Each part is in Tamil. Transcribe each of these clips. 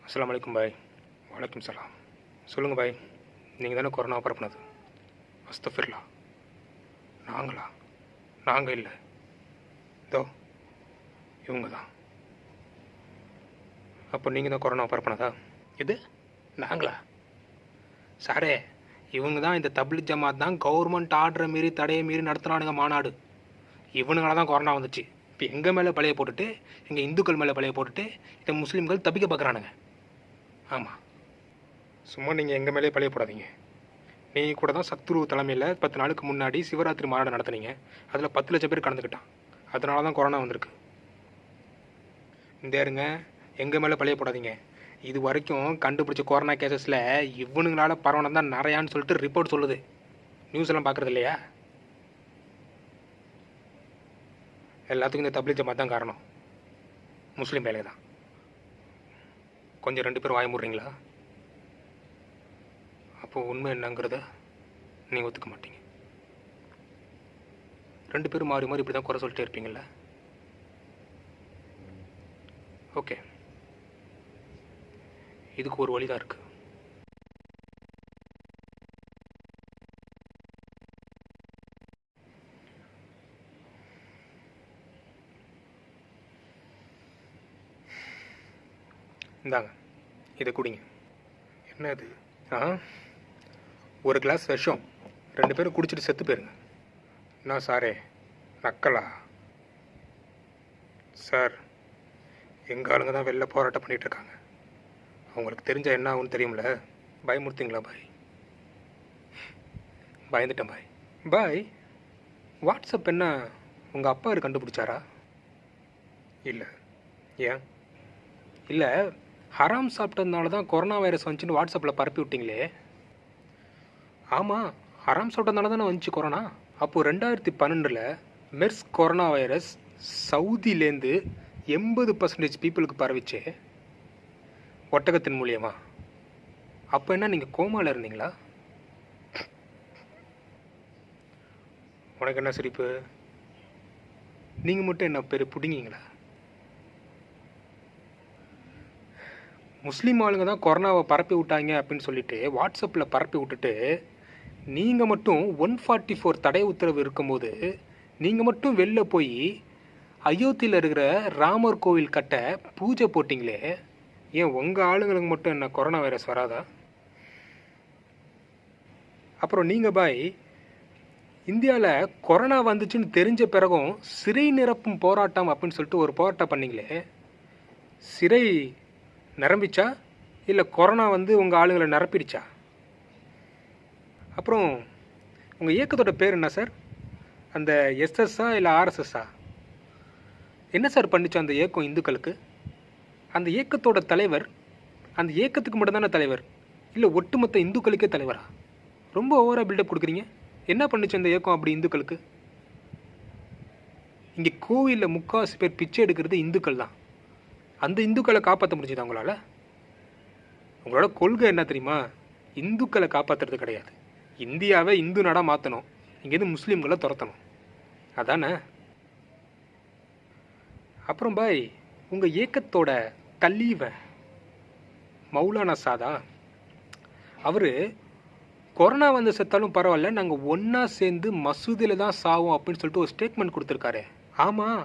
அஸ்ஸலாமு அலைக்கும் பாய். வலைக்கும் சலாம். சொல்லுங்கள் பாய், நீங்கள் தானே கொரோனா பரப்புனது? அஸ்தஃபிர்லா. நாங்களா? நாங்கள் இல்லை, இதோ இவங்க தான். அப்போ நீங்கள் தான் கொரோனா பரப்புனதா? இது நாங்களா? சாரே, இவங்க தான், இந்த தப்லீக் ஜமாத் தான் கவர்மெண்ட் ஆர்டரை மீறி தடையை மீறி நடத்துனானுங்க மாநாடு. இவனுங்களால தான் கொரோனா வந்துச்சு. இப்போ எங்கள் மேலே பழைய போட்டுட்டு, எங்கள் இந்துக்கள் மேலே பழைய போட்டுட்டு, இந்த முஸ்லீம்கள் தப்பிக்க பார்க்குறானுங்க. ஆமாம், சும்மா நீங்கள் எங்கள் மேலே பழைய போடாதீங்க. நீங்கள் கூட தான் சத்ரு தலைமையில் 10 நாளுக்கு முன்னாடி சிவராத்திரி மாநாடு நடத்துனீங்க. அதில் 10 லட்சம் பேர் கலந்துக்கிட்டான். அதனால தான் கொரோனா வந்திருக்கு. இந்த இருங்க, எங்கள் மேலே பழைய போடாதீங்க. இது வரைக்கும் கண்டுபிடிச்ச கொரோனா கேசஸில் இவனுங்களால பரவணும் தான் நிறையான்னு சொல்லிட்டு ரிப்போர்ட் சொல்லுது. நியூஸ் எல்லாம் பார்க்குறது இல்லையா? எல்லாத்துக்கும் இந்த தப்லீக் ஜமாத் தான் காரணம். முஸ்லீம் வேலை தான். கொஞ்சம் 2 பேர் வாய மூடுறீங்களா? அப்போது உண்மை என்னங்கிறத நீங்கள் ஒத்துக்க மாட்டீங்க. 2 பேரும் மாறி மாறி இப்படி தான் குறை சொல்லிட்டே இருப்பீங்கள? ஓகே, இதுக்கு ஒரு வழி தான் இருக்குது. இந்தாங்க, இதை குடிங்க. என்ன இது? ஒரு கிளாஸ் விஷம் 2 பேரும் குடிச்சிட்டு செத்து போயிருங்க. என்ன சாரே, நக்கலா? சார், எங்கள் ஆளுங்க தான் வெளில போராட்டம் பண்ணிகிட்ருக்காங்க. அவங்களுக்கு தெரிஞ்சால் என்ன ஆகுன்னு தெரியும்ல. பயமுறுத்திங்களா பாய்? பயந்துட்டேன் பாய். பாய், வாட்ஸ்அப் என்ன உங்கள் அப்பா கண்டுபிடிச்சாரா? இல்லை. ஏன்? இல்லை, ஹராம் சாப்பிட்டதுனால தான் கொரோனா வைரஸ் வந்துச்சுன்னு வாட்ஸ்அப்பில் பரப்பி விட்டிங்களே. ஆமாம், ஹராம் சாப்பிட்டதுனால தானே வந்துச்சு கொரோனா. அப்போது 2012 மெர்ஸ் கொரோனா வைரஸ் சவுதியிலேருந்து 80% பீப்புளுக்கு பரவிச்சே, ஒட்டகத்தின் மூலியமா. அப்போ என்ன நீங்கள் கோமாவில் இருந்தீங்களா? உனக்கு என்ன சிரிப்பு? நீங்கள் மட்டும் என்ன பேர் பிடிங்கிங்களா? முஸ்லீம் ஆளுங்க தான் கொரோனாவை பரப்பி விட்டாங்க அப்படின்னு சொல்லிட்டு வாட்ஸ்அப்பில் பரப்பி விட்டுட்டு, நீங்கள் மட்டும் 144 தடை உத்தரவு இருக்கும்போது நீங்கள் மட்டும் வெளில போய் அயோத்தியில் இருக்கிற ராமர் கோவில் கட்ட பூஜை போட்டிங்களே. ஏன் உங்கள் ஆளுங்களுக்கு மட்டும் என்ன கொரோனா வைரஸ் வராதா? அப்புறம் நீங்கள் பாய், இந்தியாவில் கொரோனா வந்துச்சுன்னு தெரிஞ்ச பிறகும் சிறை நிரப்பும் போராட்டம் அப்படின்னு சொல்லிட்டு ஒரு போராட்டம் பண்ணிங்களே. சிறை நிரம்பிச்சா இல்லை கொரோனா வந்து உங்கள் ஆளுங்களை நிரப்பிடுச்சா? அப்புறம் உங்கள் இயக்கத்தோட பேர் என்ன சார்? அந்த எஸ்எஸ்ஸா இல்லை ஆர்எஸ்எஸ்ஸா? என்ன சார் பண்ணிச்சோம் அந்த இயக்கம் இந்துக்களுக்கு? அந்த இயக்கத்தோட தலைவர் அந்த இயக்கத்துக்கு மட்டும்தானே தலைவர், இல்லை ஒட்டுமொத்த இந்துக்களுக்கே தலைவரா? ரொம்ப ஓவராக பில்டப் கொடுக்குறீங்க. என்ன பண்ணிச்சு அந்த இயக்கம் அப்படி இந்துக்களுக்கு? இங்கே கோவிலில் முக்கால்வாசி பேர் பிச்சை எடுக்கிறது இந்துக்கள் தான். அந்த இந்துக்களை காப்பாற்ற முடிஞ்சுதா உங்களால்? உங்களோட கொள்கை என்ன தெரியுமா? இந்துக்களை காப்பாற்றுறது கிடையாது. இந்தியாவை இந்து நாடாக மாற்றணும், இங்கேருந்து முஸ்லீம்களை துரத்தணும், அதானே? அப்புறம் பாய், உங்கள் இயக்கத்தோட தலைவன் மௌலானா சாதா, அவர் கொரோனா வந்து செத்தாலும் பரவாயில்ல, நாங்கள் ஒன்றா சேர்ந்து மசூதியில் தான் சாவோம் அப்படின்னு சொல்லிட்டு ஒரு ஸ்டேட்மெண்ட் கொடுத்துருக்காரு. ஆமாம்,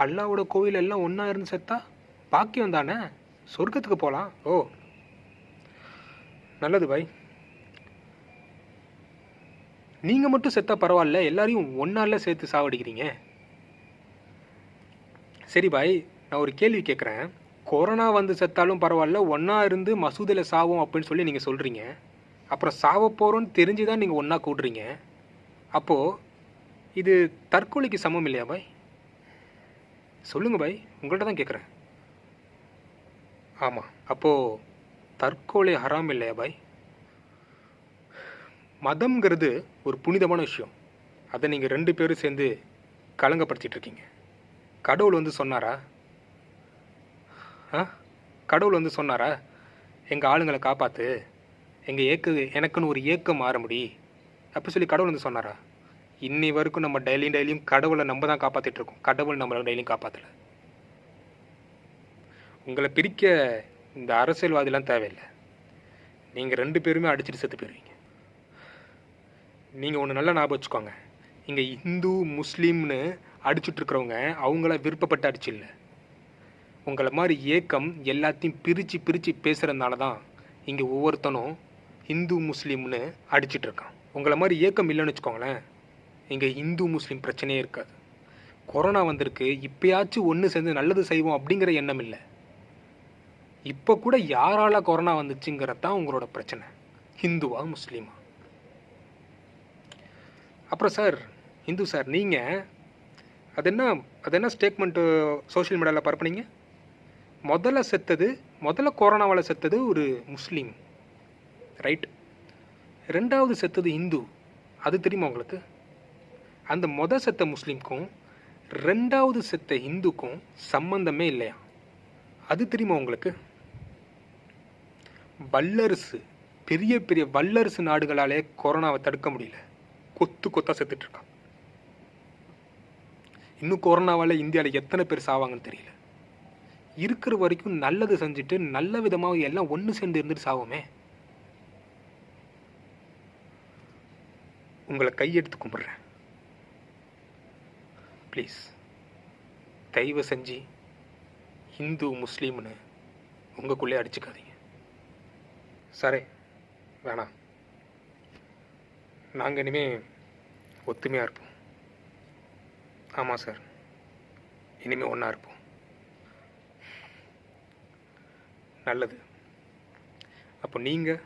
அல்லாவோட கோவில் எல்லாம் ஒன்றா இருந்து செத்தா பாக்கியம் தானே, சொர்க்கத்துக்கு போகலாம். ஓ, நல்லது பாய். நீங்கள் மட்டும் செத்தா பரவாயில்ல, எல்லாரையும் ஒன்றால சேர்த்து சாவடிக்கிறீங்க. சரி பாய், நான் ஒரு கேள்வி கேட்குறேன். கொரோனா வந்து செத்தாலும் பரவாயில்ல, ஒன்றா இருந்து மசூதியில் சாவோம் அப்படின்னு சொல்லி நீங்கள் சொல்கிறீங்க. அப்புறம் சாவ போகிறோன்னு தெரிஞ்சு தான் நீங்கள் ஒன்றா கூடுறீங்க. அப்போது இது தற்கொலைக்கு சமம் இல்லையா பாய்? சொல்லுங்கள் பாய், உங்கள்கிட்ட தான் கேட்குறேன். ஆமாம், அப்போது தற்கொலை ஹராம் இல்லையா பாய்? மதம்ங்கிறது ஒரு புனிதமான விஷயம். அதை நீங்கள் 2 பேரும் சேர்ந்து கலங்கப்படுத்திட்டு இருக்கீங்க. கடவுள் வந்து சொன்னாரா? கடவுள் வந்து சொன்னாரா எங்கள் ஆளுங்களை காப்பாற்று, எனக்குன்னு ஒரு ஏக்கம் மாற முடி அப்படி சொல்லி கடவுள் வந்து சொன்னாரா? இன்னி வரைக்கும் நம்ம டெய்லியும் கடவுளை நம்ம தான் காப்பாற்றிட்டு இருக்கோம். கடவுள் நம்மளை டெய்லியும் காப்பாற்றலை. உங்களை பிரிக்க இந்த அரசியல்வாதிலாம் தேவையில்லை. நீங்கள் 2 பேருமே அடிச்சுட்டு செத்து போயிடுவீங்க. நீங்கள் ஒன்று நல்லா ஞாபகம் வச்சுக்கோங்க. இங்கே இந்து முஸ்லீம்னு அடிச்சுட்ருக்கிறவங்க அவங்கள விருப்பப்பட்டு அடிச்சு இல்லை. உங்களை மாதிரி ஏக்கம் எல்லாத்தையும் பிரித்து பிரித்து பேசுகிறதுனால தான் இங்கே ஒவ்வொருத்தனும் இந்து முஸ்லீம்னு அடிச்சிட்ருக்கான். உங்களை மாதிரி ஏக்கம் இல்லைன்னு வச்சுக்கோங்களேன், இங்கே இந்து முஸ்லீம் பிரச்சனையே இருக்காது. கொரோனா வந்திருக்கு, இப்போயாச்சும் ஒன்று சேர்ந்து நல்லது செய்வோம் அப்படிங்கிற எண்ணம் இல்லை. இப்போ கூட யாரால் கொரோனா வந்துச்சுங்கிறது தான் உங்களோட பிரச்சனை, ஹிந்துவா முஸ்லீமா. அப்புறம் சார், இந்து சார், நீங்கள் அது என்ன ஸ்டேட்மெண்ட்டு சோஷியல் மீடியாவில் பரப்புனீங்க? முதல்ல கொரோனாவால் செத்தது ஒரு முஸ்லீம், ரைட்? 2வது செத்தது இந்து, அது தெரியுமா உங்களுக்கு? அந்த செத்த முஸ்லீம்க்கும் 2வது செத்த இந்துக்கும் சம்பந்தமே இல்லையா, அது தெரியுமா உங்களுக்கு? வல்லரசு, பெரிய பெரிய வல்லரசு நாடுகளாலே கொரோனாவை தடுக்க முடியல, கொத்து கொத்தா செத்துட்டு இருக்கான். இன்னும் கொரோனாவால் இந்தியாவில் எத்தனை பேர் சாவாங்கன்னு தெரியல. இருக்கிற வரைக்கும் நல்லது செஞ்சுட்டு நல்ல விதமாக எல்லாம் ஒன்று சேர்ந்து இருந்துட்டு சாவோமே. உங்களை கையெடுத்து கும்பிட்றேன், ப்ளீஸ் தயவு செஞ்சு இந்து முஸ்லீம்னு உங்களுக்குள்ளே அடிச்சுக்காதீங்க. சரி, வேணாம். நாங்கள் இனிமேல் ஒத்துமையாக இருப்போம். ஆமாம் சார், இனிமேல் ஒன்றா இருப்போம். நல்லது. அப்போ நீங்கள்